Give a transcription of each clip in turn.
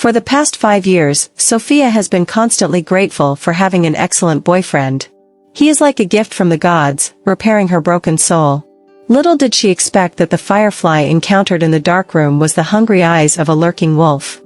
For the past 5 years, Sophia has been constantly grateful for having an excellent boyfriend. He is like a gift from the gods, repairing her broken soul. Little did she expect that the firefly encountered in the dark room was the hungry eyes of a lurking wolf.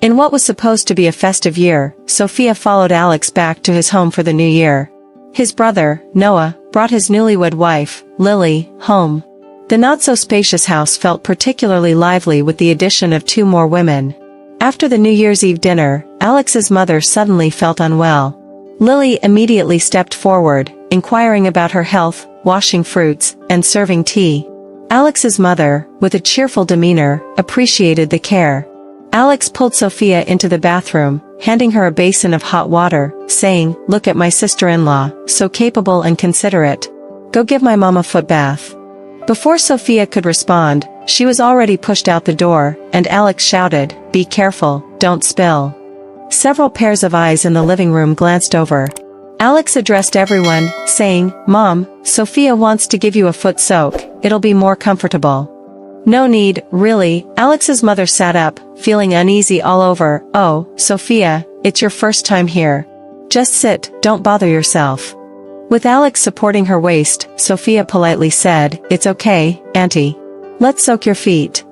In what was supposed to be a festive year, Sophia followed Alex back to his home for the new year. His brother, Noah, brought his newlywed wife, Lily, home. The not-so-spacious house felt particularly lively with the addition of 2 more women. After the New Year's Eve dinner, Alex's mother suddenly felt unwell. Lily immediately stepped forward, inquiring about her health, washing fruits, and serving tea. Alex's mother, with a cheerful demeanor, appreciated the care. Alex pulled Sophia into the bathroom, handing her a basin of hot water, saying, "Look at my sister-in-law, so capable and considerate. Go give my mom a foot bath." Before Sophia could respond, she was already pushed out the door, and Alex shouted, "Be careful, don't spill." Several pairs of eyes in the living room glanced over. Alex addressed everyone, saying, "Mom, Sophia wants to give you a foot soak, it'll be more comfortable." "No need, really." Alex's mother sat up, feeling uneasy all over. "Oh, Sophia, it's your first time here. Just sit, don't bother yourself." With Alex supporting her waist, Sophia politely said, "It's okay, Auntie. Let's soak your feet."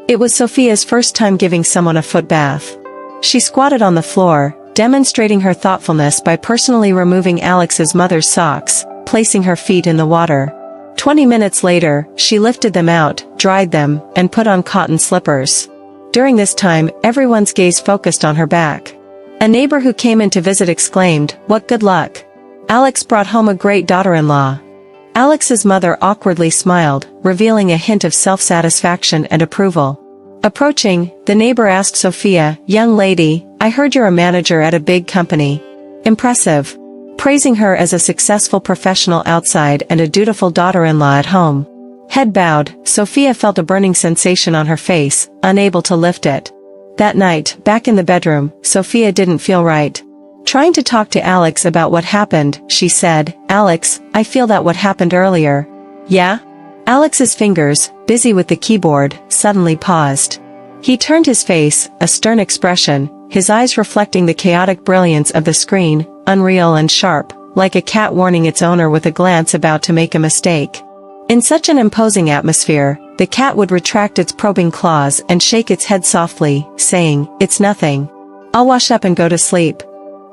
It was Sophia's first time giving someone a foot bath. She squatted on the floor, demonstrating her thoughtfulness by personally removing Alex's mother's socks, placing her feet in the water. 20 minutes later, she lifted them out, dried them, and put on cotton slippers. During this time, everyone's gaze focused on her back. A neighbor who came in to visit exclaimed, "What good luck. Alex brought home a great daughter-in-law." Alex's mother awkwardly smiled, revealing a hint of self-satisfaction and approval. Approaching, the neighbor asked Sophia, "Young lady, I heard you're a manager at a big company. Impressive." Praising her as a successful professional outside and a dutiful daughter-in-law at home. Head bowed, Sophia felt a burning sensation on her face, unable to lift it. That night, back in the bedroom, Sophia didn't feel right. Trying to talk to Alex about what happened, she said, "Alex, I feel that what happened earlier." "Yeah?" Alex's fingers, busy with the keyboard, suddenly paused. He turned his face, a stern expression, his eyes reflecting the chaotic brilliance of the screen, unreal and sharp, like a cat warning its owner with a glance about to make a mistake. In such an imposing atmosphere, the cat would retract its probing claws and shake its head softly, saying, "It's nothing. I'll wash up and go to sleep."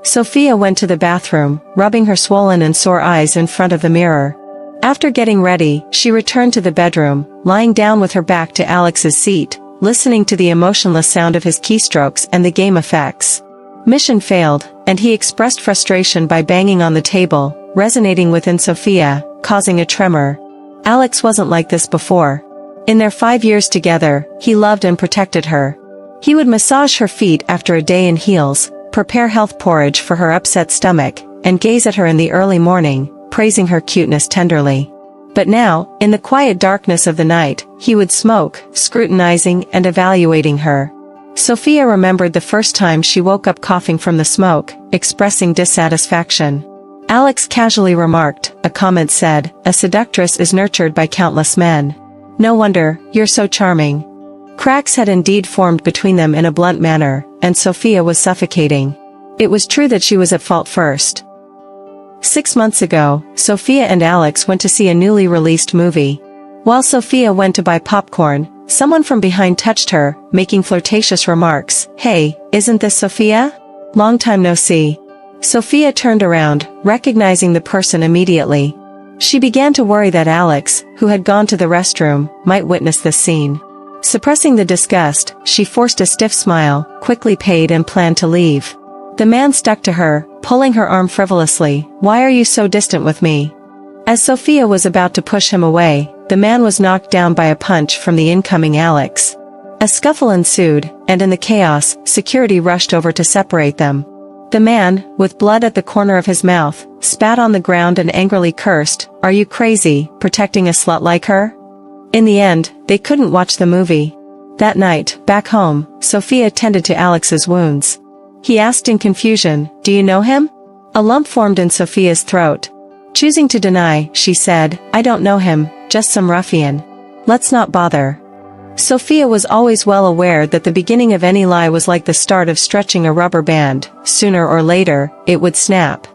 Sophia went to the bathroom, rubbing her swollen and sore eyes in front of the mirror. After getting ready, she returned to the bedroom, lying down with her back to Alex's seat, listening to the emotionless sound of his keystrokes and the game effects. Mission failed, and he expressed frustration by banging on the table, resonating within Sophia, causing a tremor. Alex wasn't like this before. In their 5 years together, he loved and protected her. He would massage her feet after a day in heels, prepare health porridge for her upset stomach, and gaze at her in the early morning, praising her cuteness tenderly. But now, in the quiet darkness of the night, he would smoke, scrutinizing and evaluating her. Sophia remembered the first time she woke up coughing from the smoke, expressing dissatisfaction. Alex casually remarked, a comment said, "A seductress is nurtured by countless men. No wonder, you're so charming." Cracks had indeed formed between them in a blunt manner, and Sophia was suffocating. It was true that she was at fault first. 6 months ago, Sophia and Alex went to see a newly released movie. While Sophia went to buy popcorn, someone from behind touched her, making flirtatious remarks. "Hey, isn't this Sophia? Long time no see." Sophia turned around, recognizing the person immediately. She began to worry that Alex, who had gone to the restroom, might witness this scene. Suppressing the disgust, she forced a stiff smile, quickly paid and planned to leave. The man stuck to her, pulling her arm frivolously. "Why are you so distant with me?" As Sophia was about to push him away, the man was knocked down by a punch from the incoming Alex. A scuffle ensued, and in the chaos, security rushed over to separate them. The man, with blood at the corner of his mouth, spat on the ground and angrily cursed, "Are you crazy, protecting a slut like her?" In the end, they couldn't watch the movie. That night, back home, Sophia tended to Alex's wounds. He asked in confusion, "Do you know him?" A lump formed in Sophia's throat. Choosing to deny, she said, "I don't know him, just some ruffian. Let's not bother." Sophia was always well aware that the beginning of any lie was like the start of stretching a rubber band. Sooner or later, it would snap.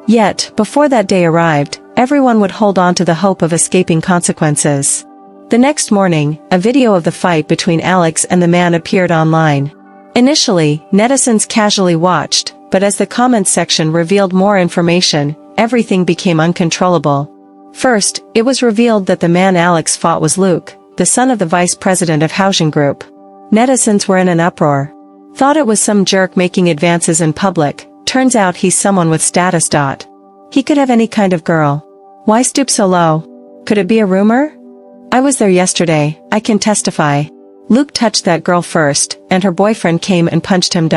Yet, before that day arrived, everyone would hold on to the hope of escaping consequences. The next morning, a video of the fight between Alex and the man appeared online. Initially, netizens casually watched, but as the comments section revealed more information, everything became uncontrollable. First, it was revealed that the man Alex fought was Luke, the son of the vice president of Housing Group. Netizens were in an uproar. Thought it was some jerk making advances in public, turns out he's someone with status. He could have any kind of girl. Why stoop so low? Could it be a rumor? I was there yesterday, I can testify. Luke touched that girl first, and her boyfriend came and punched him.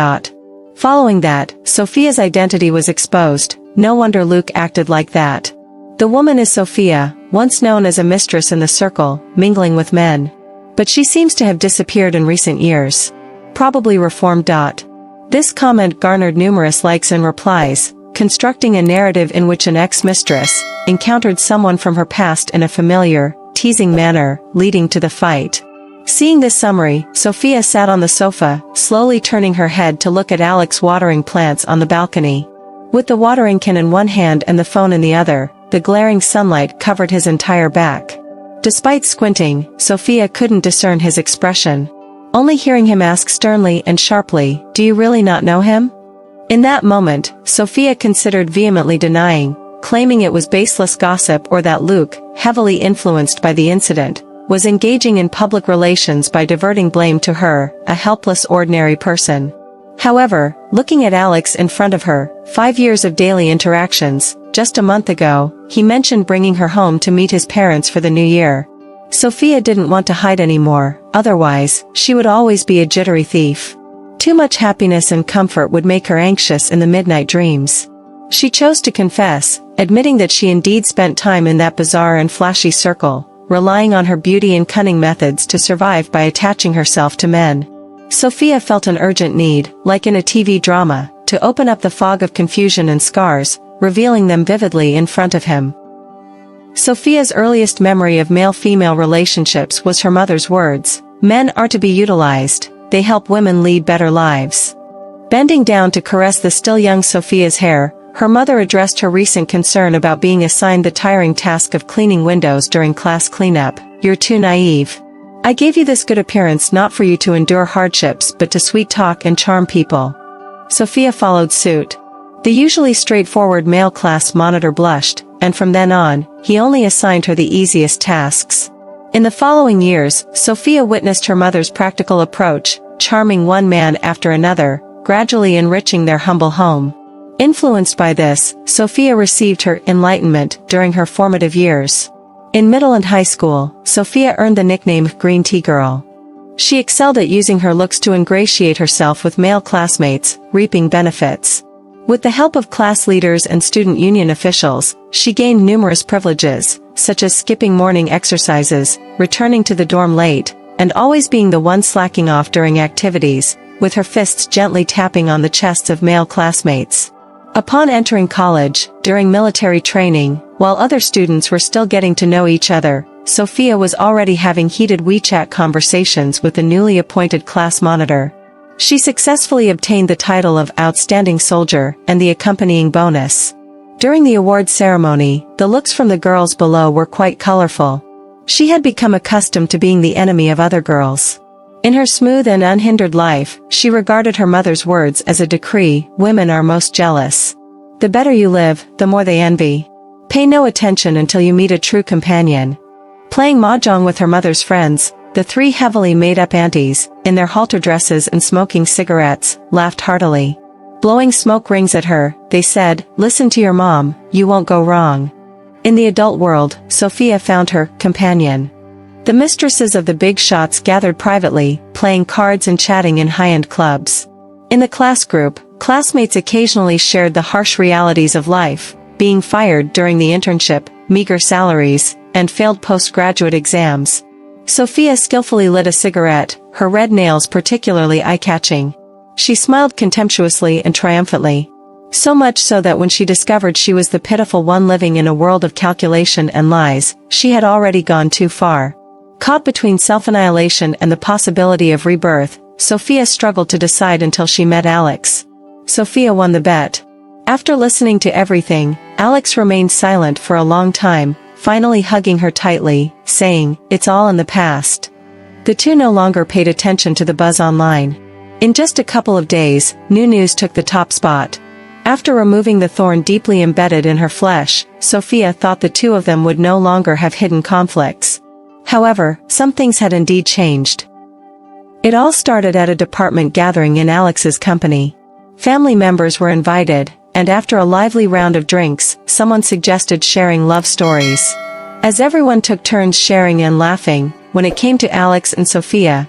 Following that, Sophia's identity was exposed. No wonder Luke acted like that. The woman is Sophia, once known as a mistress in the circle, mingling with men. But she seems to have disappeared in recent years. Probably reformed. This comment garnered numerous likes and replies, constructing a narrative in which an ex-mistress encountered someone from her past in a familiar, teasing manner, leading to the fight. Seeing this summary, Sophia sat on the sofa, slowly turning her head to look at Alex watering plants on the balcony. With the watering can in one hand and the phone in the other, the glaring sunlight covered his entire back. Despite squinting, Sophia couldn't discern his expression. Only hearing him ask sternly and sharply, "Do you really not know him?" In that moment, Sophia considered vehemently denying, claiming it was baseless gossip or that Luke, heavily influenced by the incident, was engaging in public relations by diverting blame to her, a helpless ordinary person. However, looking at Alex in front of her, 5 years of daily interactions, just a month ago, he mentioned bringing her home to meet his parents for the new year. Sophia didn't want to hide anymore, otherwise, she would always be a jittery thief. Too much happiness and comfort would make her anxious in the midnight dreams. She chose to confess, admitting that she indeed spent time in that bizarre and flashy circle, relying on her beauty and cunning methods to survive by attaching herself to men. Sophia felt an urgent need, like in a TV drama, to open up the fog of confusion and scars, revealing them vividly in front of him. Sophia's earliest memory of male-female relationships was her mother's words, "Men are to be utilized, they help women lead better lives." Bending down to caress the still young Sophia's hair, her mother addressed her recent concern about being assigned the tiring task of cleaning windows during class cleanup. "You're too naive. I gave you this good appearance not for you to endure hardships but to sweet talk and charm people." Sophia followed suit. The usually straightforward male class monitor blushed, and from then on, he only assigned her the easiest tasks. In the following years, Sophia witnessed her mother's practical approach, charming one man after another, gradually enriching their humble home. Influenced by this, Sophia received her enlightenment during her formative years. In middle and high school, Sophia earned the nickname Green Tea Girl. She excelled at using her looks to ingratiate herself with male classmates, reaping benefits. With the help of class leaders and student union officials, she gained numerous privileges, such as skipping morning exercises, returning to the dorm late, and always being the one slacking off during activities, with her fists gently tapping on the chests of male classmates. Upon entering college, during military training, while other students were still getting to know each other, Sophia was already having heated WeChat conversations with the newly appointed class monitor. She successfully obtained the title of Outstanding Soldier and the accompanying bonus. During the awards ceremony, the looks from the girls below were quite colorful. She had become accustomed to being the enemy of other girls. In her smooth and unhindered life, she regarded her mother's words as a decree: women are most jealous. The better you live, the more they envy. Pay no attention until you meet a true companion. Playing mahjong with her mother's friends, the three heavily made-up aunties, in their halter dresses and smoking cigarettes, laughed heartily. Blowing smoke rings at her, they said, "Listen to your mom, you won't go wrong." In the adult world, Sophia found her companion. The mistresses of the big shots gathered privately, playing cards and chatting in high-end clubs. In the class group, classmates occasionally shared the harsh realities of life, being fired during the internship, meager salaries, and failed postgraduate exams. Sophia skillfully lit a cigarette, her red nails particularly eye-catching. She smiled contemptuously and triumphantly. So much so that when she discovered she was the pitiful one living in a world of calculation and lies, she had already gone too far. Caught between self-annihilation and the possibility of rebirth, Sophia struggled to decide until she met Alex. Sophia won the bet. After listening to everything, Alex remained silent for a long time, finally hugging her tightly, saying, "It's all in the past." The two no longer paid attention to the buzz online. In just a couple of days, new news took the top spot. After removing the thorn deeply embedded in her flesh, Sophia thought the two of them would no longer have hidden conflicts. However, some things had indeed changed. It all started at a department gathering in Alex's company. Family members were invited, and after a lively round of drinks, someone suggested sharing love stories. As everyone took turns sharing and laughing, when it came to Alex and Sophia,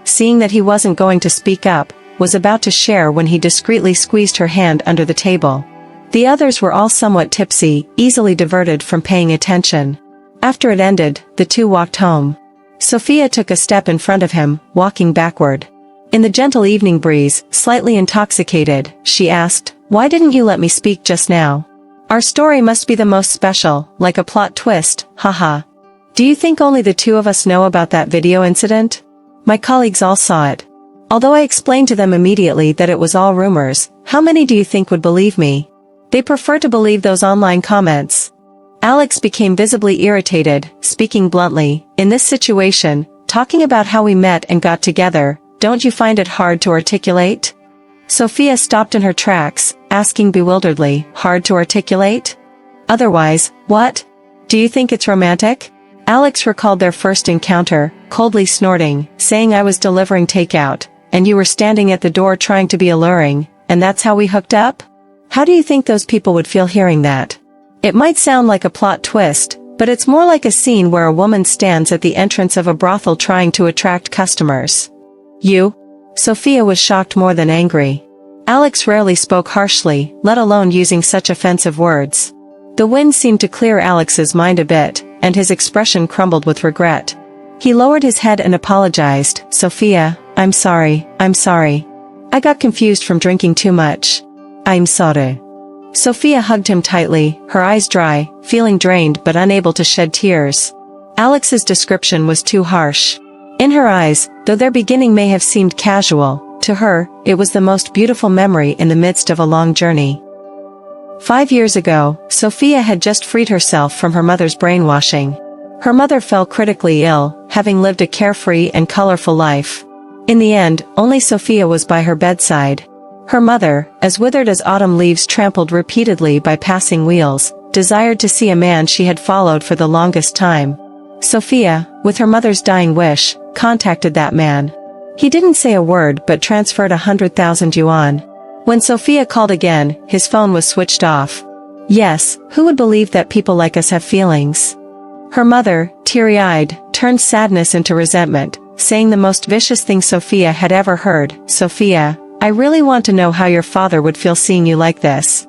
seeing that he wasn't going to speak up, was about to share when he discreetly squeezed her hand under the table. The others were all somewhat tipsy, easily diverted from paying attention. After it ended, the two walked home. Sophia took a step in front of him, walking backward. In the gentle evening breeze, slightly intoxicated, she asked, "Why didn't you let me speak just now? Our story must be the most special, like a plot twist, haha. Do you think only the two of us know about that video incident? My colleagues all saw it. Although I explained to them immediately that it was all rumors, how many do you think would believe me? They prefer to believe those online comments." Alex became visibly irritated, speaking bluntly, "In this situation, talking about how we met and got together, don't you find it hard to articulate?" Sophia stopped in her tracks, asking bewilderedly, "Hard to articulate? Otherwise, what? Do you think it's romantic?" Alex recalled their first encounter, coldly snorting, saying, "I was delivering takeout, and you were standing at the door trying to be alluring, and that's how we hooked up? How do you think those people would feel hearing that? It might sound like a plot twist, but it's more like a scene where a woman stands at the entrance of a brothel trying to attract customers." "You?" Sophia was shocked more than angry. Alex rarely spoke harshly, let alone using such offensive words. The wind seemed to clear Alex's mind a bit, and his expression crumbled with regret. He lowered his head and apologized, "Sophia, I'm sorry. I got confused from drinking too much. I'm sorry." Sophia hugged him tightly, her eyes dry, feeling drained but unable to shed tears. Alex's description was too harsh. In her eyes, though their beginning may have seemed casual, to her, it was the most beautiful memory in the midst of a long journey. 5 years ago, Sophia had just freed herself from her mother's brainwashing. Her mother fell critically ill, having lived a carefree and colorful life. In the end, only Sophia was by her bedside. Her mother, as withered as autumn leaves trampled repeatedly by passing wheels, desired to see a man she had followed for the longest time. Sophia, with her mother's dying wish, contacted that man. He didn't say a word but transferred 100,000 yuan. When Sophia called again, his phone was switched off. Yes, who would believe that people like us have feelings? Her mother, teary-eyed, turned sadness into resentment, saying the most vicious thing Sophia had ever heard, "Sophia, I really want to know how your father would feel seeing you like this."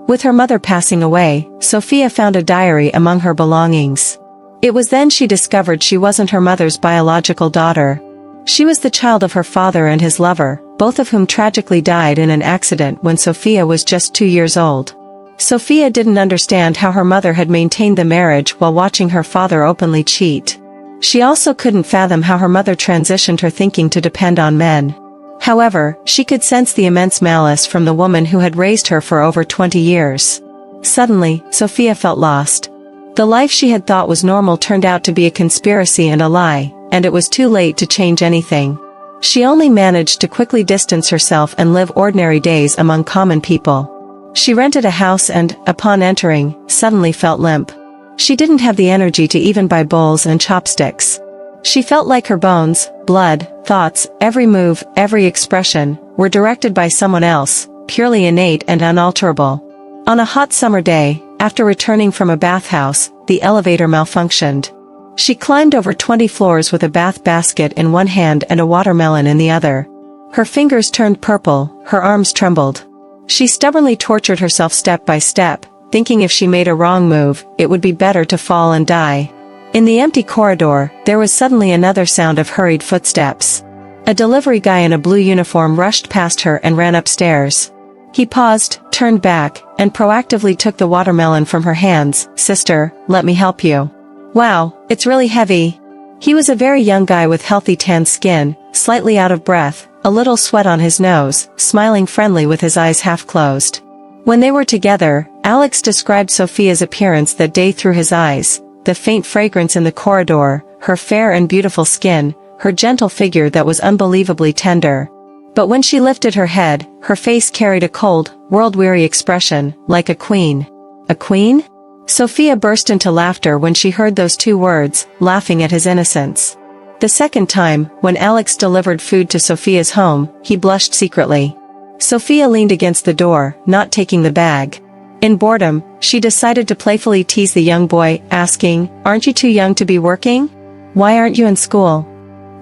With her mother passing away, Sophia found a diary among her belongings. It was then she discovered she wasn't her mother's biological daughter. She was the child of her father and his lover, both of whom tragically died in an accident when Sophia was just 2 years old. Sophia didn't understand how her mother had maintained the marriage while watching her father openly cheat. She also couldn't fathom how her mother transitioned her thinking to depend on men. However, she could sense the immense malice from the woman who had raised her for over 20 years. Suddenly, Sophia felt lost. The life she had thought was normal turned out to be a conspiracy and a lie, and it was too late to change anything. She only managed to quickly distance herself and live ordinary days among common people. She rented a house and, upon entering, suddenly felt limp. She didn't have the energy to even buy bowls and chopsticks. She felt like her bones, blood, thoughts, every move, every expression, were directed by someone else, purely innate and unalterable. On a hot summer day, after returning from a bathhouse, the elevator malfunctioned. She climbed over 20 floors with a bath basket in one hand and a watermelon in the other. Her fingers turned purple, her arms trembled. She stubbornly tortured herself step by step, thinking if she made a wrong move, it would be better to fall and die. In the empty corridor, there was suddenly another sound of hurried footsteps. A delivery guy in a blue uniform rushed past her and ran upstairs. He paused, turned back, and proactively took the watermelon from her hands. "Sister, let me help you." "Wow, it's really heavy." He was a very young guy with healthy tan skin, slightly out of breath, a little sweat on his nose, smiling friendly with his eyes half closed. When they were together, Alex described Sophia's appearance that day through his eyes, the faint fragrance in the corridor, her fair and beautiful skin, her gentle figure that was unbelievably tender. But when she lifted her head, her face carried a cold, world-weary expression, like a queen. A queen? Sophia burst into laughter when she heard those two words, laughing at his innocence. The second time, when Alex delivered food to Sophia's home, he blushed secretly. Sophia leaned against the door, not taking the bag. In boredom, she decided to playfully tease the young boy, asking, "Aren't you too young to be working? Why aren't you in school?"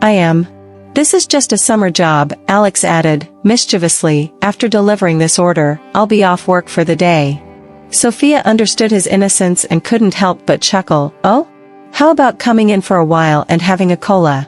"I am. This is just a summer job," Alex added, mischievously, after delivering this order, "I'll be off work for the day." Sophia understood his innocence and couldn't help but chuckle. "Oh? How about coming in for a while and having a cola?"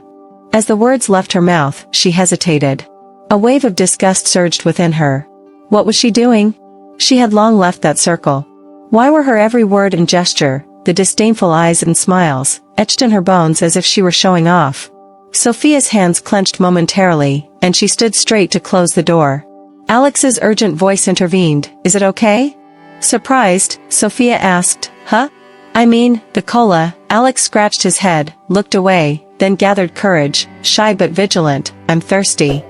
As the words left her mouth, she hesitated. A wave of disgust surged within her. What was she doing? She had long left that circle. Why were her every word and gesture, the disdainful eyes and smiles, etched in her bones as if she were showing off? Sophia's hands clenched momentarily, and she stood straight to close the door. Alex's urgent voice intervened. "Is it okay?" Surprised, Sophia asked, "Huh? I mean, the cola." Alex scratched his head, looked away, then gathered courage, shy but vigilant. "I'm thirsty."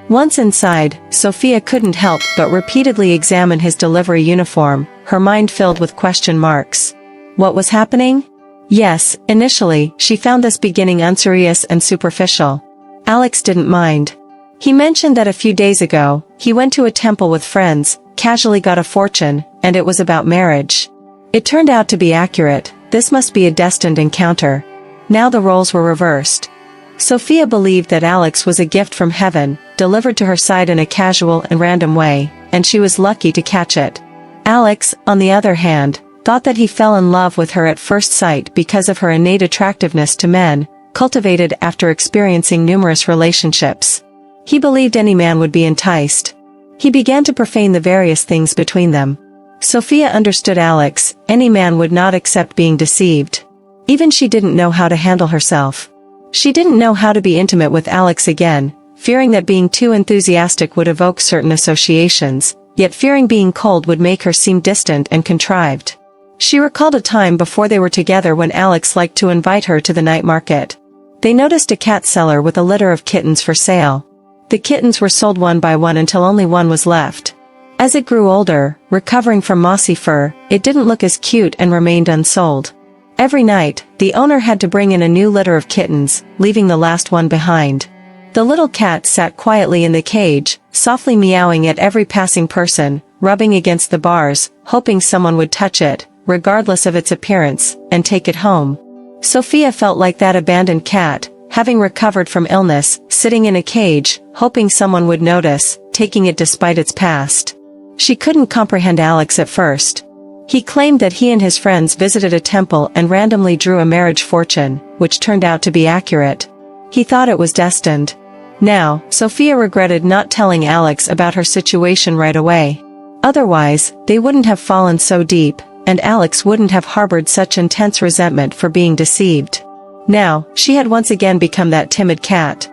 Once inside, Sophia couldn't help but repeatedly examine his delivery uniform, her mind filled with question marks. What was happening? Yes, initially, she found this beginning unserious and superficial. Alex didn't mind. He mentioned that a few days ago, he went to a temple with friends, casually got a fortune, and it was about marriage. It turned out to be accurate. This must be a destined encounter. Now the roles were reversed. Sophia believed that Alex was a gift from heaven, delivered to her side in a casual and random way, and she was lucky to catch it. Alex, on the other hand, thought that he fell in love with her at first sight because of her innate attractiveness to men, cultivated after experiencing numerous relationships. He believed any man would be enticed. He began to profane the various things between them. Sophia understood Alex. Any man would not accept being deceived. Even she didn't know how to handle herself. She didn't know how to be intimate with Alex again, fearing that being too enthusiastic would evoke certain associations, yet fearing being cold would make her seem distant and contrived. She recalled a time before they were together when Alex liked to invite her to the night market. They noticed a cat seller with a litter of kittens for sale. The kittens were sold one by one until only one was left. As it grew older, recovering from mossy fur, it didn't look as cute and remained unsold. Every night, the owner had to bring in a new litter of kittens, leaving the last one behind. The little cat sat quietly in the cage, softly meowing at every passing person, rubbing against the bars, hoping someone would touch it, regardless of its appearance, and take it home. Sophia felt like that abandoned cat, having recovered from illness, sitting in a cage, hoping someone would notice, taking it despite its past. She couldn't comprehend Alex at first. He claimed that he and his friends visited a temple and randomly drew a marriage fortune, which turned out to be accurate. He thought it was destined. Now, Sophia regretted not telling Alex about her situation right away. Otherwise, they wouldn't have fallen so deep, and Alex wouldn't have harbored such intense resentment for being deceived. Now, she had once again become that timid cat.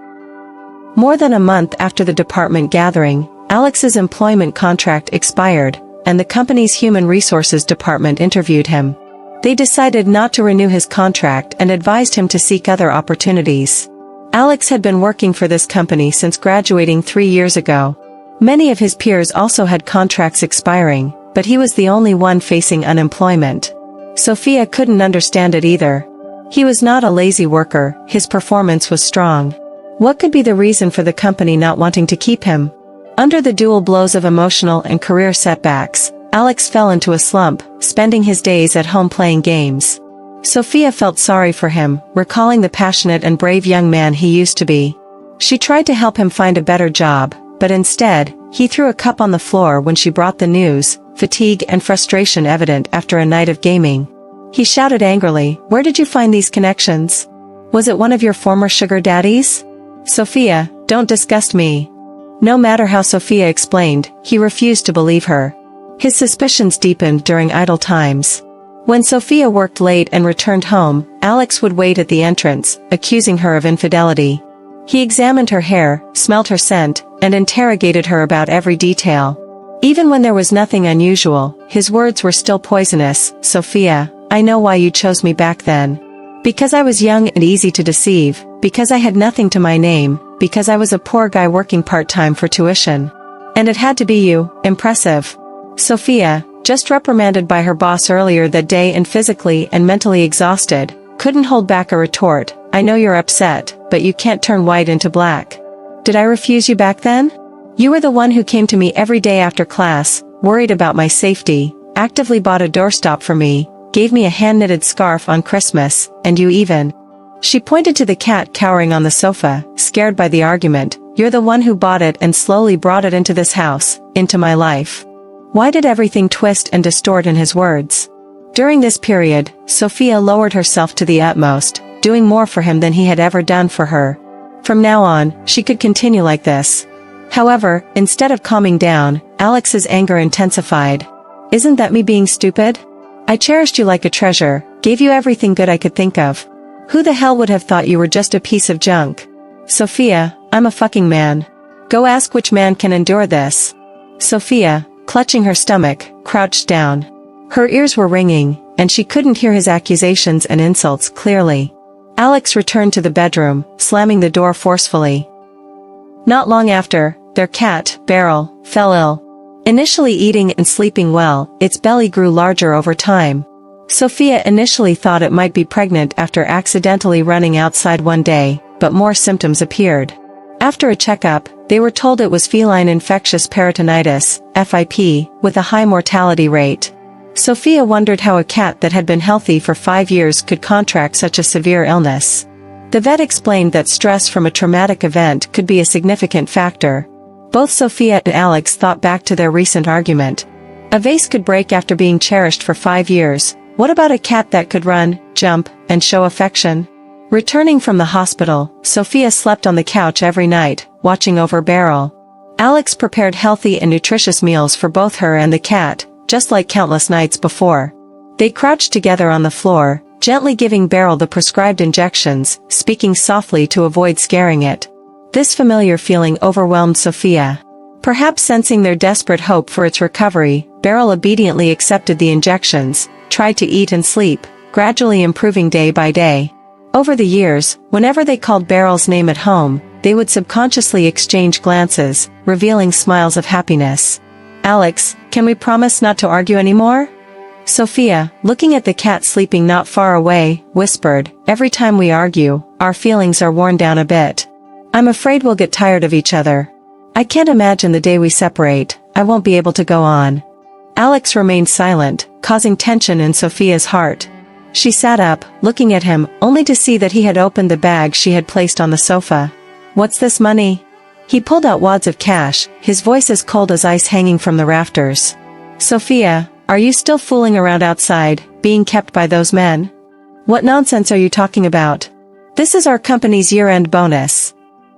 More than a month after the department gathering, Alex's employment contract expired, and the company's human resources department interviewed him. They decided not to renew his contract and advised him to seek other opportunities. Alex had been working for this company since graduating 3 years ago. Many of his peers also had contracts expiring, but he was the only one facing unemployment. Sophia couldn't understand it either. He was not a lazy worker, his performance was strong. What could be the reason for the company not wanting to keep him? Under the dual blows of emotional and career setbacks, Alex fell into a slump, spending his days at home playing games. Sophia felt sorry for him, recalling the passionate and brave young man he used to be. She tried to help him find a better job, but instead, he threw a cup on the floor when she brought the news, fatigue and frustration evident after a night of gaming. He shouted angrily, "Where did you find these connections? Was it one of your former sugar daddies?" "Sophia, don't disgust me." No matter how Sophia explained, he refused to believe her. His suspicions deepened during idle times. When Sophia worked late and returned home, Alex would wait at the entrance, accusing her of infidelity. He examined her hair, smelled her scent, and interrogated her about every detail. Even when there was nothing unusual, his words were still poisonous. "Sophia, I know why you chose me back then. Because I was young and easy to deceive, because I had nothing to my name, because I was a poor guy working part-time for tuition. And it had to be you." Impressive. Sophia, just reprimanded by her boss earlier that day and physically and mentally exhausted, couldn't hold back a retort. "I know you're upset, but you can't turn white into black. Did I refuse you back then? You were the one who came to me every day after class, worried about my safety, actively bought a doorstop for me, gave me a hand-knitted scarf on Christmas, and you even..." She pointed to the cat cowering on the sofa, scared by the argument. "You're the one who bought it and slowly brought it into this house, into my life." Why did everything twist and distort in his words? During this period, Sophia lowered herself to the utmost, doing more for him than he had ever done for her. From now on, she could continue like this. However, instead of calming down, Alex's anger intensified. "Isn't that me being stupid? I cherished you like a treasure, gave you everything good I could think of. Who the hell would have thought you were just a piece of junk? Sophia, I'm a fucking man. Go ask which man can endure this." Sophia, clutching her stomach, crouched down. Her ears were ringing, and she couldn't hear his accusations and insults clearly. Alex returned to the bedroom, slamming the door forcefully. Not long after, their cat, Beryl, fell ill. Initially eating and sleeping well, its belly grew larger over time. Sophia initially thought it might be pregnant after accidentally running outside one day, but more symptoms appeared. After a checkup, they were told it was feline infectious peritonitis, FIP, with a high mortality rate. Sophia wondered how a cat that had been healthy for 5 years could contract such a severe illness. The vet explained that stress from a traumatic event could be a significant factor. Both Sophia and Alex thought back to their recent argument. A vase could break after being cherished for 5 years. What about a cat that could run, jump, and show affection? Returning from the hospital, Sophia slept on the couch every night, watching over Beryl. Alex prepared healthy and nutritious meals for both her and the cat, just like countless nights before. They crouched together on the floor, gently giving Beryl the prescribed injections, speaking softly to avoid scaring it. This familiar feeling overwhelmed Sophia. Perhaps sensing their desperate hope for its recovery, Beryl obediently accepted the injections, tried to eat and sleep, gradually improving day by day. Over the years, whenever they called Beryl's name at home, they would subconsciously exchange glances, revealing smiles of happiness. "Alex, can we promise not to argue anymore?" Sophia, looking at the cat sleeping not far away, whispered, "Every time we argue, our feelings are worn down a bit. I'm afraid we'll get tired of each other. I can't imagine the day we separate, I won't be able to go on." Alex remained silent, causing tension in Sophia's heart. She sat up, looking at him, only to see that he had opened the bag she had placed on the sofa. "What's this money?" He pulled out wads of cash, his voice as cold as ice hanging from the rafters. "Sophia, are you still fooling around outside, being kept by those men? What nonsense are you talking about? This is our company's year-end bonus."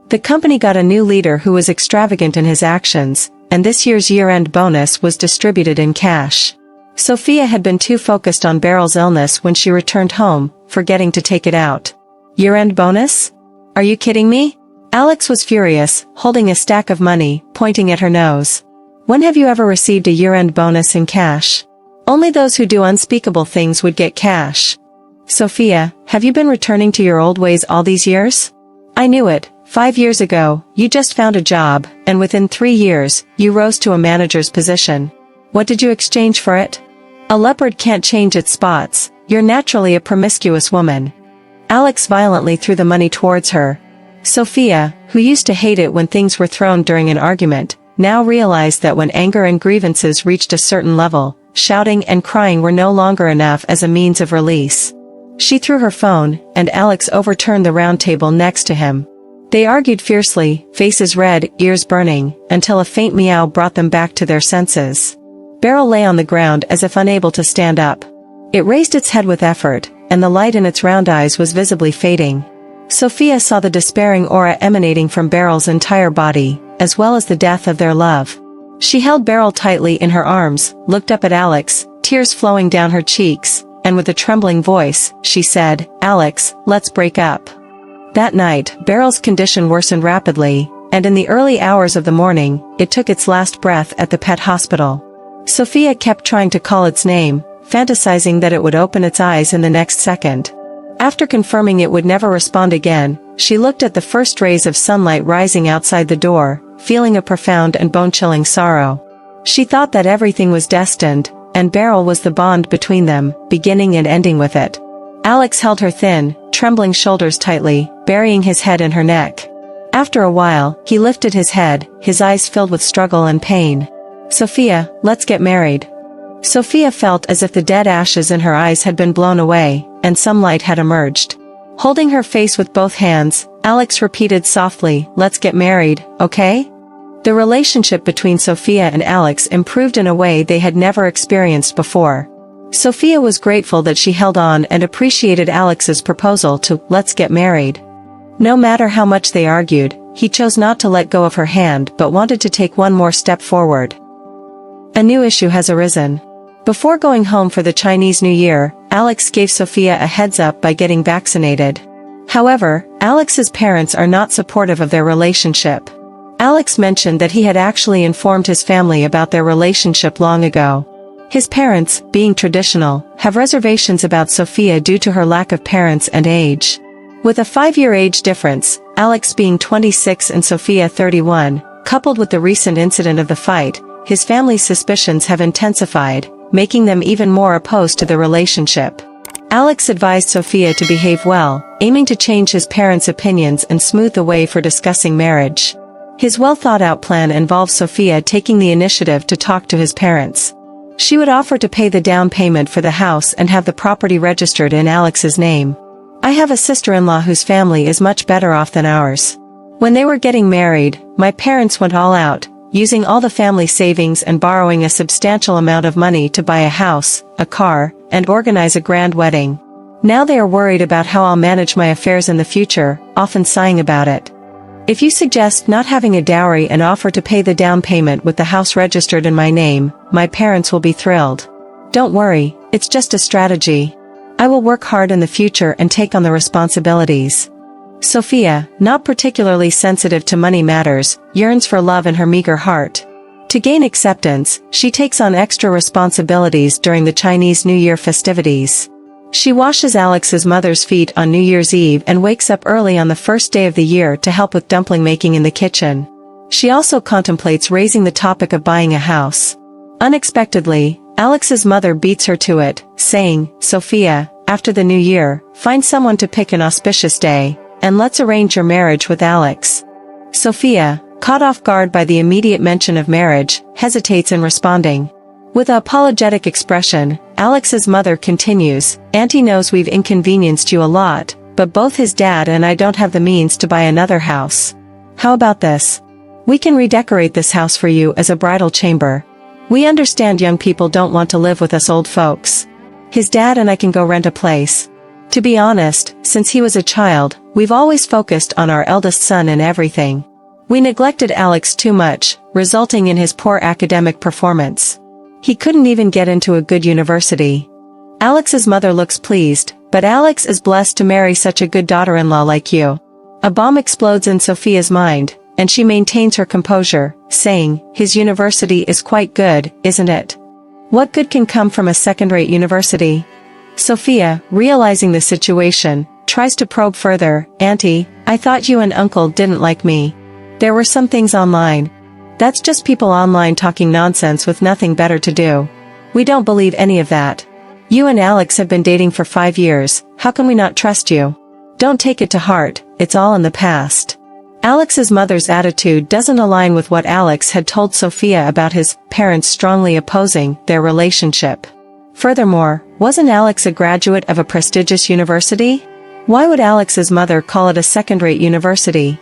The company got a new leader who was extravagant in his actions, and this year's year-end bonus was distributed in cash. Sophia had been too focused on Beryl's illness when she returned home, forgetting to take it out. "Year-end bonus? Are you kidding me?" Alex was furious, holding a stack of money, pointing at her nose. "When have you ever received a year-end bonus in cash? Only those who do unspeakable things would get cash. Sophia, have you been returning to your old ways all these years? I knew it. 5 years ago, you just found a job, and within 3 years, you rose to a manager's position. What did you exchange for it? A leopard can't change its spots. You're naturally a promiscuous woman." Alex violently threw the money towards her. Sophia, who used to hate it when things were thrown during an argument, now realized that when anger and grievances reached a certain level, shouting and crying were no longer enough as a means of release. She threw her phone, and Alex overturned the round table next to him. They argued fiercely, faces red, ears burning, until a faint meow brought them back to their senses. Beryl lay on the ground as if unable to stand up. It raised its head with effort, and the light in its round eyes was visibly fading. Sophia saw the despairing aura emanating from Beryl's entire body, as well as the death of their love. She held Beryl tightly in her arms, looked up at Alex, tears flowing down her cheeks, and with a trembling voice, she said, "Alex, let's break up." That night, Beryl's condition worsened rapidly, and in the early hours of the morning, it took its last breath at the pet hospital. Sophia kept trying to call its name, fantasizing that it would open its eyes in the next second. After confirming it would never respond again, she looked at the first rays of sunlight rising outside the door, feeling a profound and bone-chilling sorrow. She thought that everything was destined, and Beryl was the bond between them, beginning and ending with it. Alex held her thin, trembling shoulders tightly, burying his head in her neck. After a while, he lifted his head, his eyes filled with struggle and pain. "Sophia, let's get married." Sophia felt as if the dead ashes in her eyes had been blown away, and some light had emerged. Holding her face with both hands, Alex repeated softly, "Let's get married, okay?" The relationship between Sophia and Alex improved in a way they had never experienced before. Sophia was grateful that she held on and appreciated Alex's proposal to, "Let's get married." No matter how much they argued, he chose not to let go of her hand but wanted to take one more step forward. A new issue has arisen. Before going home for the Chinese New Year, Alex gave Sophia a heads-up by getting vaccinated. However, Alex's parents are not supportive of their relationship. Alex mentioned that he had actually informed his family about their relationship long ago. His parents, being traditional, have reservations about Sophia due to her lack of parents and age. With a 5-year age difference, Alex being 26 and Sophia 31, coupled with the recent incident of the fight, his family's suspicions have intensified, making them even more opposed to the relationship. Alex advised Sophia to behave well, aiming to change his parents' opinions and smooth the way for discussing marriage. His well-thought-out plan involves Sophia taking the initiative to talk to his parents. She would offer to pay the down payment for the house and have the property registered in Alex's name. "I have a sister-in-law whose family is much better off than ours. When they were getting married, my parents went all out, using all the family savings and borrowing a substantial amount of money to buy a house, a car, and organize a grand wedding. Now they are worried about how I'll manage my affairs in the future, often sighing about it. If you suggest not having a dowry and offer to pay the down payment with the house registered in my name, my parents will be thrilled. Don't worry, it's just a strategy. I will work hard in the future and take on the responsibilities." Sophia, not particularly sensitive to money matters, yearns for love in her meager heart. To gain acceptance, she takes on extra responsibilities during the Chinese New Year festivities. She washes Alex's mother's feet on New Year's Eve and wakes up early on the first day of the year to help with dumpling making in the kitchen. She also contemplates raising the topic of buying a house. Unexpectedly, Alex's mother beats her to it, saying, "Sophia, after the New Year, find someone to pick an auspicious day, and let's arrange your marriage with Alex." Sophia, caught off guard by the immediate mention of marriage, hesitates in responding. With an apologetic expression, Alex's mother continues, "Auntie knows we've inconvenienced you a lot, but both his dad and I don't have the means to buy another house. How about this? We can redecorate this house for you as a bridal chamber. We understand young people don't want to live with us old folks. His dad and I can go rent a place." To be honest, since he was a child, we've always focused on our eldest son and everything. We neglected Alex too much, resulting in his poor academic performance. He couldn't even get into a good university. Alex's mother looks pleased, but Alex is blessed to marry such a good daughter-in-law like you. A bomb explodes in Sophia's mind, and she maintains her composure, saying, "His university is quite good, isn't it? What good can come from a second-rate university?" Sophia, realizing the situation, tries to probe further. "Auntie, I thought you and Uncle didn't like me. There were some things online." "That's just people online talking nonsense with nothing better to do. We don't believe any of that. You and Alex have been dating for 5 years, how can we not trust you? Don't take it to heart, it's all in the past." Alex's mother's attitude doesn't align with what Alex had told Sophia about his parents strongly opposing their relationship. Furthermore, wasn't Alex a graduate of a prestigious university? Why would Alex's mother call it a second-rate university?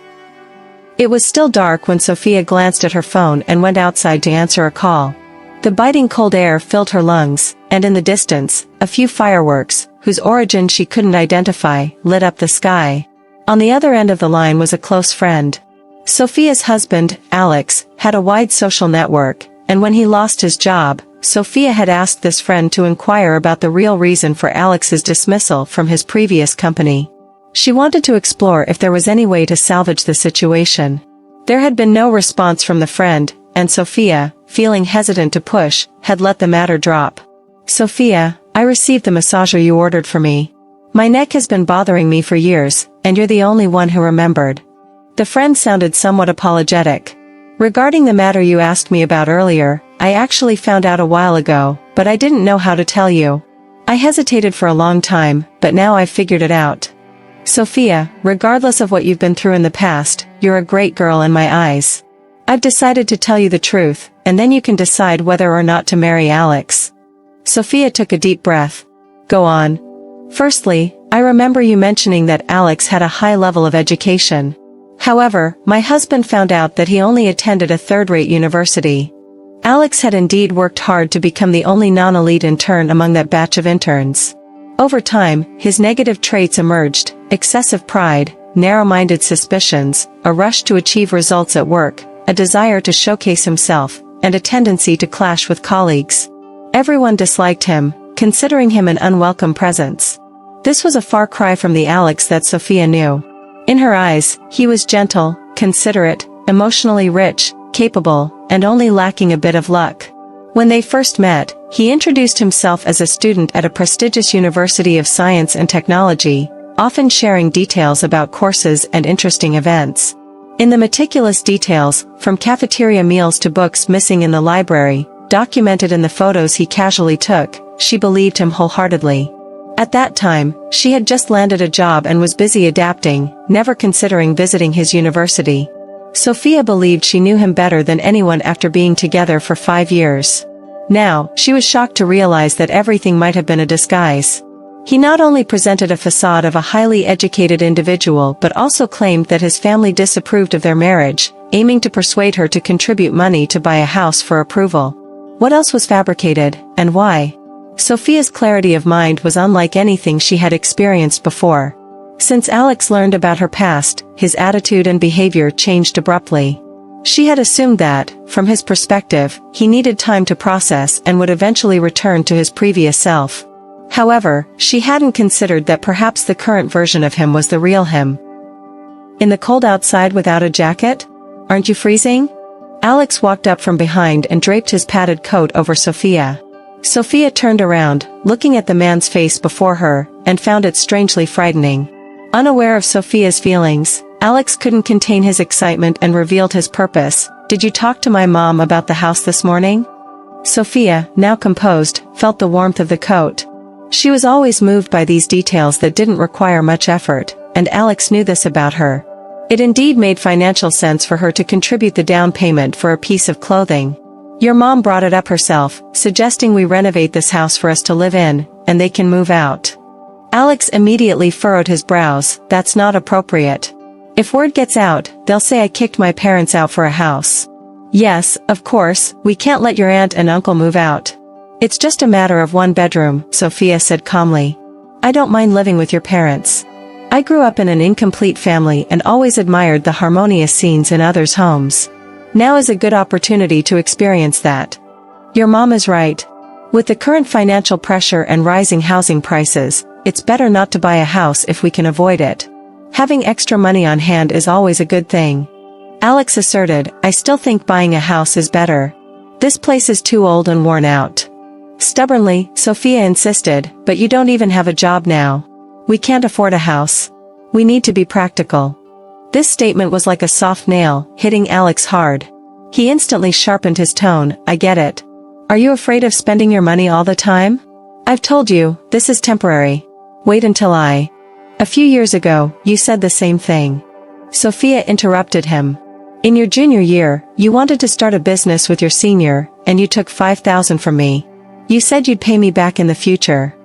It was still dark when Sophia glanced at her phone and went outside to answer a call. The biting cold air filled her lungs, and in the distance, a few fireworks, whose origin she couldn't identify, lit up the sky. On the other end of the line was a close friend. Sophia's husband, Alex, had a wide social network, and when he lost his job, Sophia had asked this friend to inquire about the real reason for Alex's dismissal from his previous company. She wanted to explore if there was any way to salvage the situation. There had been no response from the friend, and Sophia, feeling hesitant to push, had let the matter drop. "Sophia, I received the massager you ordered for me. My neck has been bothering me for years, and you're the only one who remembered." The friend sounded somewhat apologetic. "Regarding the matter you asked me about earlier, I actually found out a while ago, but I didn't know how to tell you. I hesitated for a long time, but now I've figured it out. Sophia, regardless of what you've been through in the past, you're a great girl in my eyes. I've decided to tell you the truth, and then you can decide whether or not to marry Alex." Sophia took a deep breath. "Go on." "Firstly, I remember you mentioning that Alex had a high level of education. However, my husband found out that he only attended a third-rate university. Alex had indeed worked hard to become the only non-elite intern among that batch of interns. Over time, his negative traits emerged: excessive pride, narrow-minded suspicions, a rush to achieve results at work, a desire to showcase himself, and a tendency to clash with colleagues. Everyone disliked him, considering him an unwelcome presence. This was a far cry from the Alex that Sophia knew. In her eyes, he was gentle, considerate, emotionally rich, capable, and only lacking a bit of luck. When they first met, he introduced himself as a student at a prestigious university of science and technology, often sharing details about courses and interesting events. In the meticulous details, from cafeteria meals to books missing in the library, documented in the photos he casually took, she believed him wholeheartedly. At that time, she had just landed a job and was busy adapting, never considering visiting his university. Sophia believed she knew him better than anyone after being together for 5 years. Now, she was shocked to realize that everything might have been a disguise. He not only presented a facade of a highly educated individual but also claimed that his family disapproved of their marriage, aiming to persuade her to contribute money to buy a house for approval. What else was fabricated, and why? Sophia's clarity of mind was unlike anything she had experienced before. Since Alex learned about her past, his attitude and behavior changed abruptly. She had assumed that, from his perspective, he needed time to process and would eventually return to his previous self. However, she hadn't considered that perhaps the current version of him was the real him. "In the cold outside without a jacket? Aren't you freezing?" Alex walked up from behind and draped his padded coat over Sophia. Sophia turned around, looking at the man's face before her, and found it strangely frightening. Unaware of Sophia's feelings, Alex couldn't contain his excitement and revealed his purpose. "Did you talk to my mom about the house this morning?" Sophia, now composed, felt the warmth of the coat. She was always moved by these details that didn't require much effort, and Alex knew this about her. It indeed made financial sense for her to contribute the down payment for a piece of clothing. "Your mom brought it up herself, suggesting we renovate this house for us to live in, and they can move out." Alex immediately furrowed his brows. "That's not appropriate. If word gets out, they'll say I kicked my parents out for a house." "Yes, of course, we can't let your aunt and uncle move out. It's just a matter of one bedroom," Sophia said calmly. "I don't mind living with your parents. I grew up in an incomplete family and always admired the harmonious scenes in others' homes. Now is a good opportunity to experience that." "Your mom is right. With the current financial pressure and rising housing prices, it's better not to buy a house if we can avoid it. Having extra money on hand is always a good thing." Alex asserted, "I still think buying a house is better. This place is too old and worn out." Stubbornly, Sophia insisted, "But you don't even have a job now. We can't afford a house. We need to be practical." This statement was like a soft nail, hitting Alex hard. He instantly sharpened his tone. "I get it. Are you afraid of spending your money all the time? I've told you, this is temporary. Wait until A few years ago, you said the same thing." Sophia interrupted him. "In your junior year, you wanted to start a business with your senior, and you took $5,000 from me. You said you'd pay me back in the future."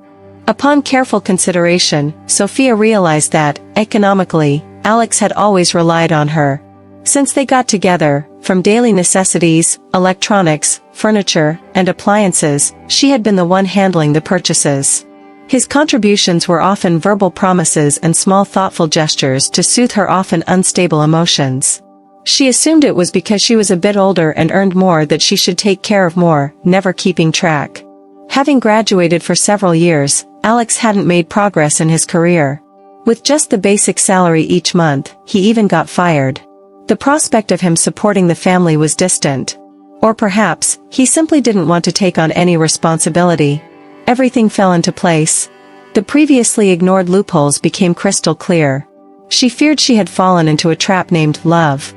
Upon careful consideration, Sophia realized that, economically, Alex had always relied on her. Since they got together, from daily necessities, electronics, furniture, and appliances, she had been the one handling the purchases. His contributions were often verbal promises and small thoughtful gestures to soothe her often unstable emotions. She assumed it was because she was a bit older and earned more that she should take care of more, never keeping track. Having graduated for several years, Alex hadn't made progress in his career. With just the basic salary each month, he even got fired. The prospect of him supporting the family was distant. Or perhaps, he simply didn't want to take on any responsibility. Everything fell into place. The previously ignored loopholes became crystal clear. She feared she had fallen into a trap named love.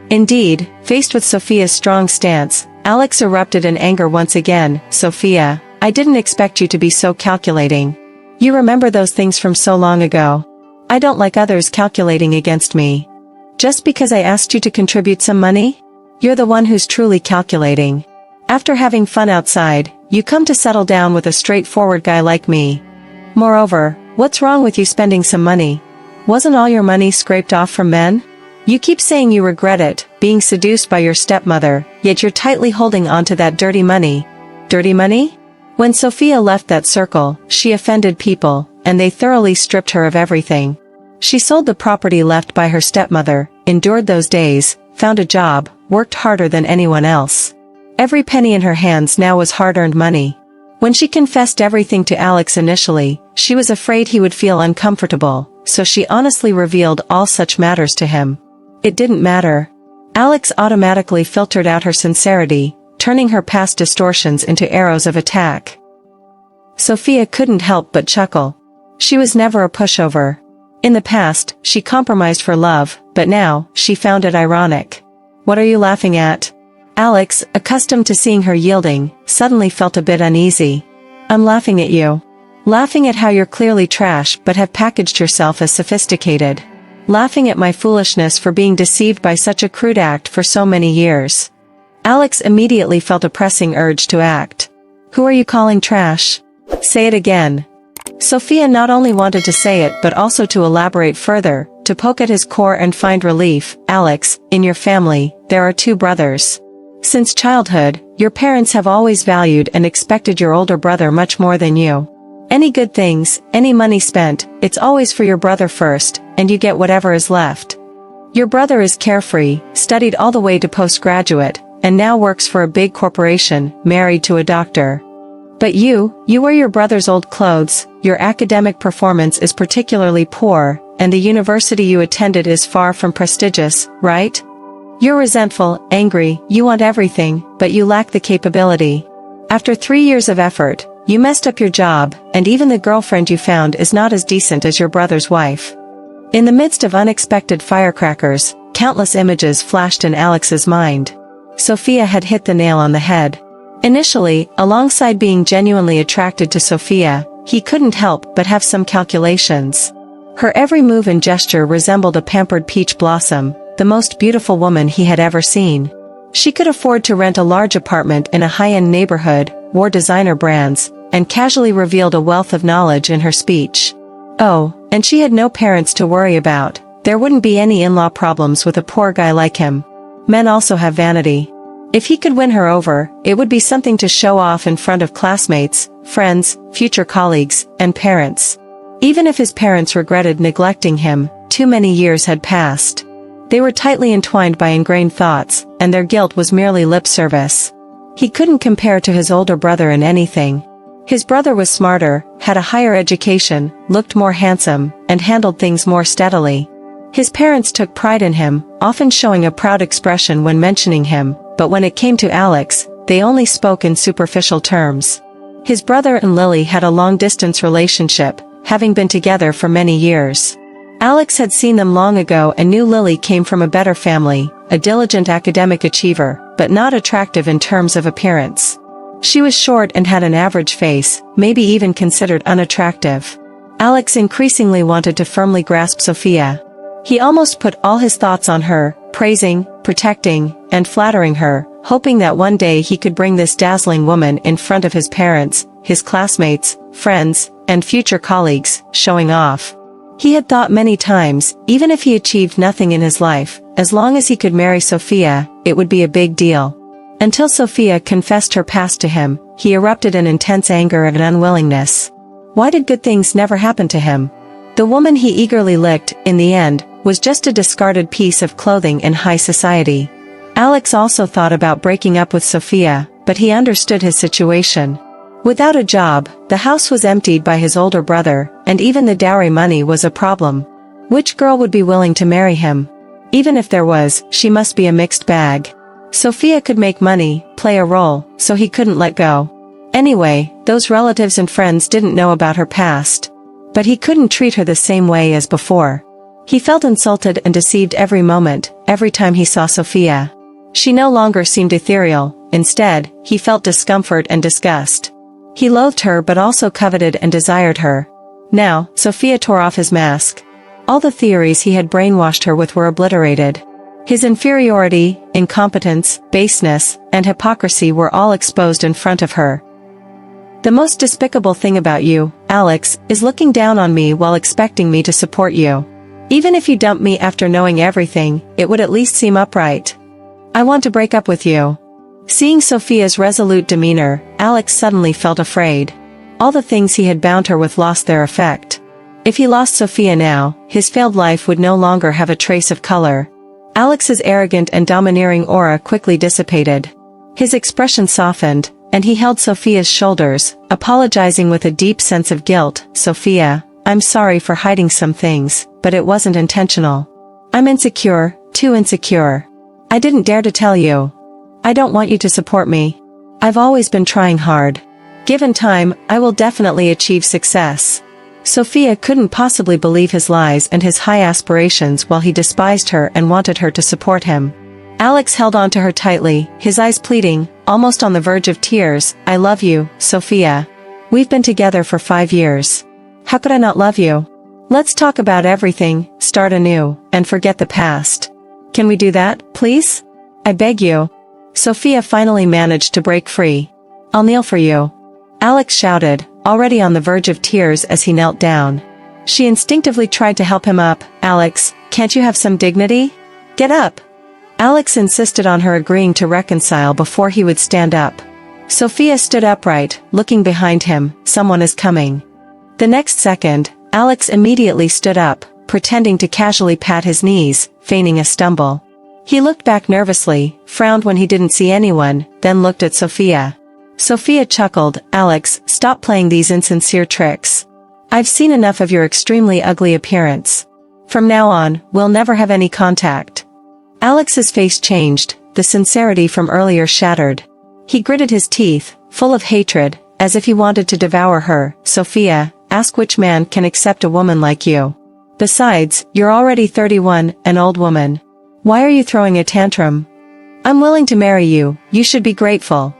Indeed, faced with Sophia's strong stance, Alex erupted in anger once again. "Sophia, I didn't expect you to be so calculating. You remember those things from so long ago. I don't like others calculating against me. Just because I asked you to contribute some money? You're the one who's truly calculating. After having fun outside, you come to settle down with a straightforward guy like me. Moreover, what's wrong with you spending some money? Wasn't all your money scraped off from men? You keep saying you regret it, being seduced by your stepmother, yet you're tightly holding on to that dirty money." Dirty money? When Sophia left that circle, she offended people, and they thoroughly stripped her of everything. She sold the property left by her stepmother, endured those days, found a job, worked harder than anyone else. Every penny in her hands now was hard-earned money. When she confessed everything to Alex initially, she was afraid he would feel uncomfortable, so she honestly revealed all such matters to him. It didn't matter. Alex automatically filtered out her sincerity, turning her past distortions into arrows of attack. Sophia couldn't help but chuckle. She was never a pushover. In the past, she compromised for love, but now, she found it ironic. "What are you laughing at?" Alex, accustomed to seeing her yielding, suddenly felt a bit uneasy. "I'm laughing at you. Laughing at how you're clearly trash but have packaged yourself as sophisticated. Laughing at my foolishness for being deceived by such a crude act for so many years." Alex immediately felt a pressing urge to act. "Who are you calling trash? Say it again." Sophia not only wanted to say it but also to elaborate further, to poke at his core and find relief. "Alex, in your family, there are 2 brothers. Since childhood, your parents have always valued and expected your older brother much more than you. Any good things, any money spent, it's always for your brother first, and you get whatever is left. Your brother is carefree, studied all the way to postgraduate, and now works for a big corporation, married to a doctor. But you wear your brother's old clothes, your academic performance is particularly poor, and the university you attended is far from prestigious, right? You're resentful, angry, you want everything, but you lack the capability. After 3 years of effort, you messed up your job, and even the girlfriend you found is not as decent as your brother's wife." In the midst of unexpected firecrackers, countless images flashed in Alex's mind. Sophia had hit the nail on the head. Initially, alongside being genuinely attracted to Sophia, he couldn't help but have some calculations. Her every move and gesture resembled a pampered peach blossom, the most beautiful woman he had ever seen. She could afford to rent a large apartment in a high-end neighborhood, wore designer brands, and casually revealed a wealth of knowledge in her speech. Oh, and she had no parents to worry about. There wouldn't be any in-law problems with a poor guy like him. Men also have vanity. If he could win her over, it would be something to show off in front of classmates, friends, future colleagues, and parents. Even if his parents regretted neglecting him, too many years had passed. They were tightly entwined by ingrained thoughts, and their guilt was merely lip service. He couldn't compare to his older brother in anything. His brother was smarter, had a higher education, looked more handsome, and handled things more steadily. His parents took pride in him, often showing a proud expression when mentioning him, but when it came to Alex, they only spoke in superficial terms. His brother and Lily had a long-distance relationship, having been together for many years. Alex had seen them long ago and knew Lily came from a better family, a diligent academic achiever, but not attractive in terms of appearance. She was short and had an average face, maybe even considered unattractive. Alex increasingly wanted to firmly grasp Sophia. He almost put all his thoughts on her, praising, protecting, and flattering her, hoping that one day he could bring this dazzling woman in front of his parents, his classmates, friends, and future colleagues, showing off. He had thought many times, even if he achieved nothing in his life, as long as he could marry Sophia, it would be a big deal. Until Sophia confessed her past to him, he erupted in intense anger and unwillingness. Why did good things never happen to him? The woman he eagerly licked, in the end, was just a discarded piece of clothing in high society. Alex also thought about breaking up with Sophia, but he understood his situation. Without a job, the house was emptied by his older brother, and even the dowry money was a problem. Which girl would be willing to marry him? Even if there was, she must be a mixed bag. Sophia could make money, play a role, so he couldn't let go. Anyway, those relatives and friends didn't know about her past. But he couldn't treat her the same way as before. He felt insulted and deceived every moment, every time he saw Sophia. She no longer seemed ethereal, instead, he felt discomfort and disgust. He loathed her but also coveted and desired her. Now, Sophia tore off his mask. All the theories he had brainwashed her with were obliterated. His inferiority, incompetence, baseness, and hypocrisy were all exposed in front of her. The most despicable thing about you, Alex, is looking down on me while expecting me to support you. Even if you dumped me after knowing everything, it would at least seem upright. I want to break up with you. Seeing Sophia's resolute demeanor, Alex suddenly felt afraid. All the things he had bound her with lost their effect. If he lost Sophia now, his failed life would no longer have a trace of color. Alex's arrogant and domineering aura quickly dissipated. His expression softened, and he held Sophia's shoulders, apologizing with a deep sense of guilt. Sophia, I'm sorry for hiding some things, but it wasn't intentional. I'm insecure, too insecure. I didn't dare to tell you. I don't want you to support me. I've always been trying hard. Given time, I will definitely achieve success. Sophia couldn't possibly believe his lies and his high aspirations while he despised her and wanted her to support him. Alex held on to her tightly, his eyes pleading, almost on the verge of tears. I love you, Sophia. We've been together for 5 years. How could I not love you? Let's talk about everything, start anew, and forget the past. Can we do that, please? I beg you. Sophia finally managed to break free. I'll kneel for you. Alex shouted, already on the verge of tears as he knelt down. She instinctively tried to help him up. Alex, can't you have some dignity? Get up. Alex insisted on her agreeing to reconcile before he would stand up. Sophia stood upright, looking behind him. Someone is coming. The next second, Alex immediately stood up, pretending to casually pat his knees, feigning a stumble. He looked back nervously, frowned when he didn't see anyone, then looked at Sophia. Sophia chuckled. Alex, stop playing these insincere tricks. I've seen enough of your extremely ugly appearance. From now on, we'll never have any contact. Alex's face changed, the sincerity from earlier shattered. He gritted his teeth, full of hatred, as if he wanted to devour her. Sophia, ask which man can accept a woman like you. Besides, you're already 31, an old woman. Why are you throwing a tantrum? I'm willing to marry you, you should be grateful.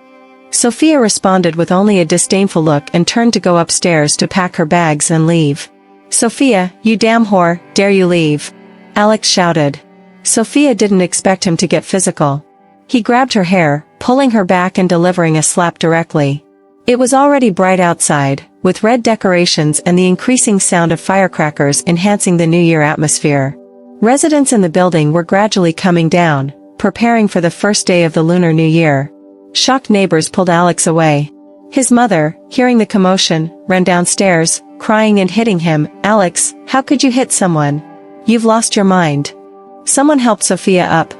Sophia responded with only a disdainful look and turned to go upstairs to pack her bags and leave. Sophia, you damn whore, dare you leave? Alex shouted. Sophia didn't expect him to get physical. He grabbed her hair, pulling her back and delivering a slap directly. It was already bright outside, with red decorations and the increasing sound of firecrackers enhancing the New Year atmosphere. Residents in the building were gradually coming down, preparing for the first day of the Lunar New Year. Shocked neighbors pulled Alex away. His mother, hearing the commotion, ran downstairs, crying and hitting him. Alex, how could you hit someone? You've lost your mind. Someone helped Sophia up.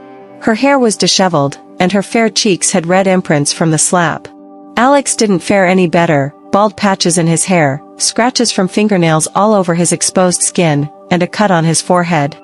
Her hair was disheveled, and her fair cheeks had red imprints from the slap. Alex didn't fare any better, bald patches in his hair, scratches from fingernails all over his exposed skin, and a cut on his forehead.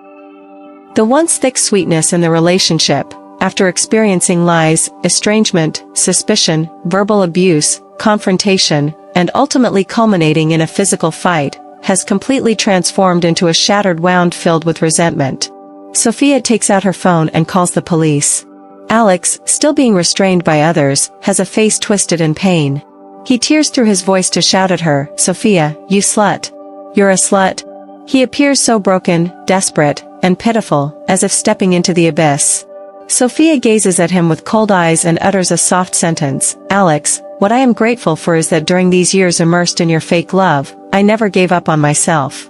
The once thick sweetness in the relationship, after experiencing lies, estrangement, suspicion, verbal abuse, confrontation, and ultimately culminating in a physical fight, has completely transformed into a shattered wound filled with resentment. Sophia takes out her phone and calls the police. Alex, still being restrained by others, has a face twisted in pain. He tears through his voice to shout at her, Sophia, you slut. You're a slut. He appears so broken, desperate, and pitiful, as if stepping into the abyss. Sophia gazes at him with cold eyes and utters a soft sentence. Alex, what I am grateful for is that during these years immersed in your fake love, I never gave up on myself.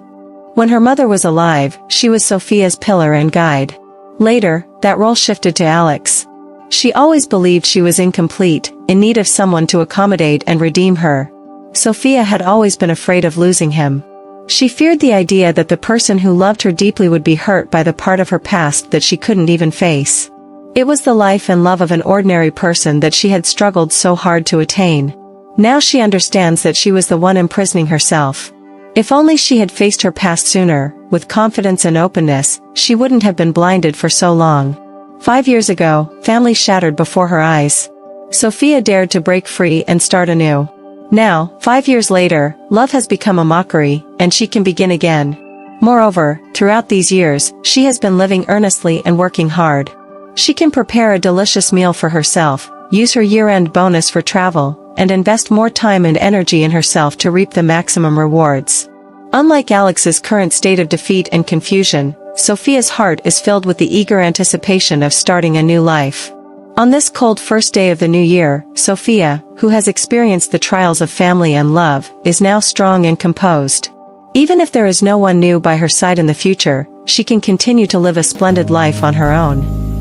When her mother was alive, she was Sophia's pillar and guide. Later, that role shifted to Alex. She always believed she was incomplete, in need of someone to accommodate and redeem her. Sophia had always been afraid of losing him. She feared the idea that the person who loved her deeply would be hurt by the part of her past that she couldn't even face. It was the life and love of an ordinary person that she had struggled so hard to attain. Now she understands that she was the one imprisoning herself. If only she had faced her past sooner, with confidence and openness, she wouldn't have been blinded for so long. 5 years ago, family shattered before her eyes. Sophia dared to break free and start anew. Now, 5 years later, love has become a mockery, and she can begin again. Moreover, throughout these years, she has been living earnestly and working hard. She can prepare a delicious meal for herself, use her year-end bonus for travel, and invest more time and energy in herself to reap the maximum rewards. Unlike Alex's current state of defeat and confusion, Sophia's heart is filled with the eager anticipation of starting a new life. On this cold first day of the new year, Sophia, who has experienced the trials of family and love, is now strong and composed. Even if there is no one new by her side in the future, she can continue to live a splendid life on her own.